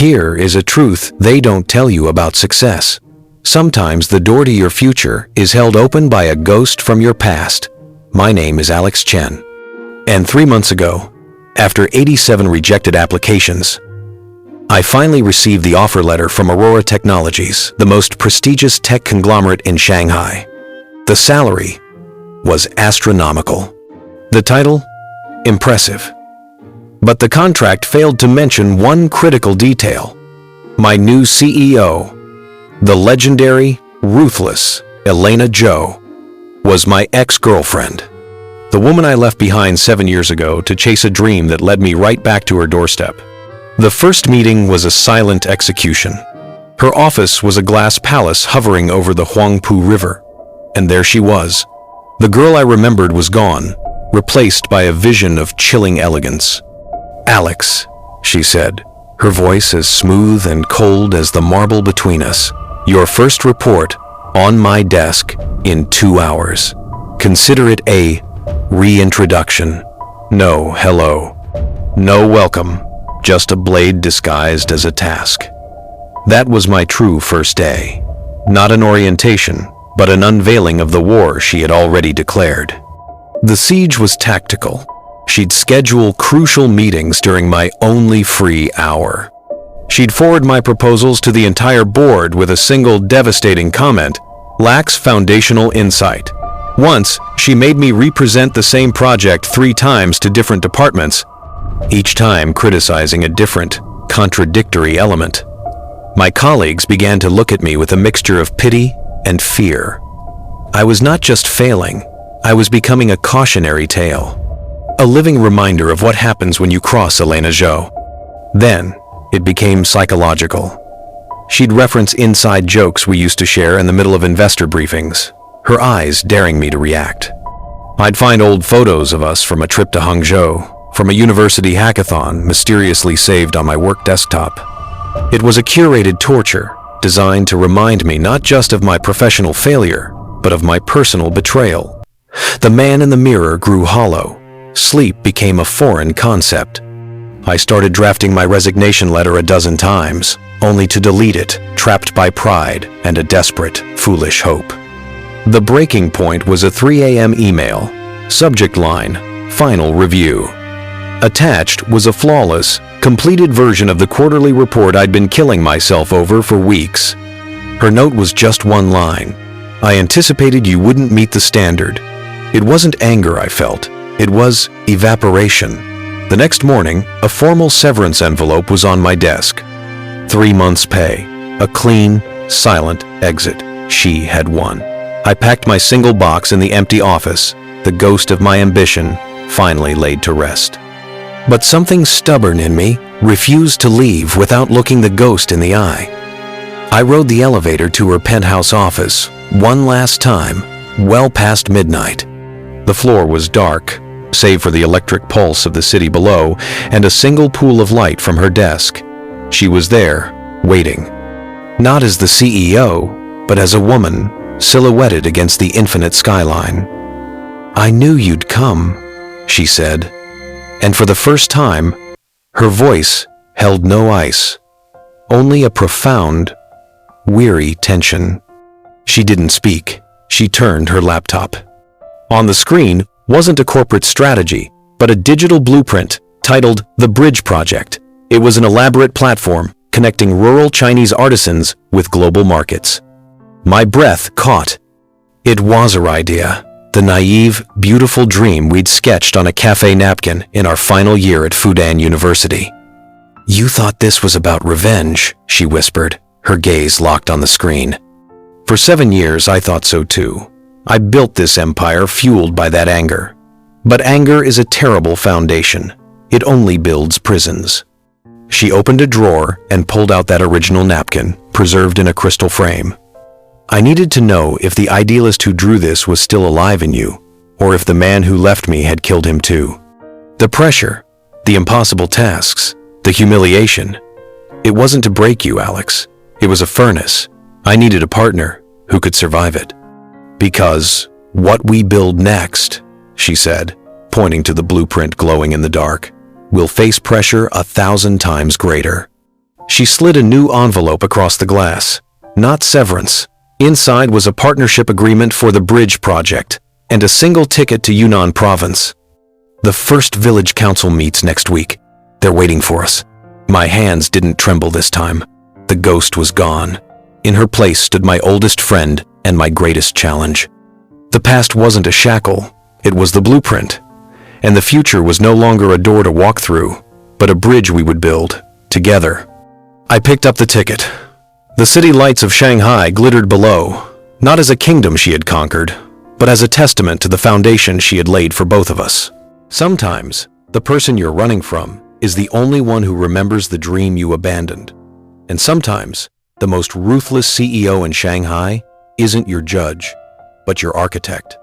Here is a truth they don't tell you about success. Sometimes the door to your future is held open by a ghost from your past. My name is Alex Chen. And 3 months ago, after 87 rejected applications, I finally received the offer letter from Aurora Technologies, the most prestigious tech conglomerate in Shanghai. The salary was astronomical. The title? Impressive. But the contract failed to mention one critical detail. My new CEO, the legendary, ruthless Elena Zhou, was my ex-girlfriend. The woman I left behind 7 years ago to chase a dream that led me right back to her doorstep. The first meeting was a silent execution. Her office was a glass palace hovering over the Huangpu River. And there she was. The girl I remembered was gone, replaced by a vision of chilling elegance. "Alex," she said, her voice as smooth and cold as the marble between us. "Your first report on my desk in 2 hours. Consider it a reintroduction. No hello. No welcome. Just a blade disguised as a task." That was my true first day. Not an orientation, but an unveiling of the war she had already declared. The siege was tactical. She'd schedule crucial meetings during my only free hour. She'd forward my proposals to the entire board with a single devastating comment: "Lacks foundational insight." Once, she made me represent the same project 3 times to different departments, each time criticizing a different, contradictory element. My colleagues began to look at me with a mixture of pity and fear. I was not just failing, I was becoming a cautionary tale. A living reminder of what happens when you cross Elena Zhou. Then, it became psychological. She'd reference inside jokes we used to share in the middle of investor briefings, her eyes daring me to react. I'd find old photos of us from a trip to Hangzhou, from a university hackathon mysteriously saved on my work desktop. It was a curated torture, designed to remind me not just of my professional failure, but of my personal betrayal. The man in the mirror grew hollow. Sleep became a foreign concept. I started drafting my resignation letter a dozen times, only to delete it, trapped by pride and a desperate, foolish hope. The breaking point was a 3 a.m. email. Subject line: Final Review. Attached was a flawless, completed version of the quarterly report I'd been killing myself over for weeks. Her note was just one line: "I anticipated you wouldn't meet the standard." It wasn't anger I felt. It was evaporation. The next morning, a formal severance envelope was on my desk. 3 months' pay. A clean, silent exit. She had won. I packed my single box in the empty office, the ghost of my ambition finally laid to rest. But something stubborn in me refused to leave without looking the ghost in the eye. I rode the elevator to her penthouse office, one last time, well past midnight. The floor was dark, save for the electric pulse of the city below and a single pool of light from her desk. She was there, waiting. Not as the CEO, but as a woman, silhouetted against the infinite skyline. "I knew you'd come," she said. And for the first time, her voice held no ice, only a profound, weary tension. She didn't speak. She turned her laptop. On the screen wasn't a corporate strategy, but a digital blueprint titled The Bridge Project. It was an elaborate platform connecting rural Chinese artisans with global markets. My breath caught. It was our idea, the naive, beautiful dream we'd sketched on a cafe napkin in our final year at Fudan University. "You thought this was about revenge," she whispered, her gaze locked on the screen. For 7 years, I thought so too. I built this empire fueled by that anger. But anger is a terrible foundation. It only builds prisons. She opened a drawer and pulled out that original napkin, preserved in a crystal frame. I needed to know if the idealist who drew this was still alive in you, or if the man who left me had killed him too. The pressure, the impossible tasks, the humiliation. It wasn't to break you, Alex. It was a furnace. I needed a partner who could survive it. "Because what we build next," she said, pointing to the blueprint glowing in the dark, "will face pressure 1,000 times greater." She slid a new envelope across the glass. Not severance. Inside was a partnership agreement for the bridge project and a single ticket to Yunnan province. The first village council meets next week. They're waiting for us. My hands didn't tremble this time. The ghost was gone. In her place stood my oldest friend and my greatest challenge. The past wasn't a shackle, it was the blueprint. And the future was no longer a door to walk through, but a bridge we would build, together. I picked up the ticket. The city lights of Shanghai glittered below, not as a kingdom she had conquered, but as a testament to the foundation she had laid for both of us. Sometimes, the person you're running from is the only one who remembers the dream you abandoned. And sometimes, the most ruthless CEO in Shanghai isn't your judge, but your architect.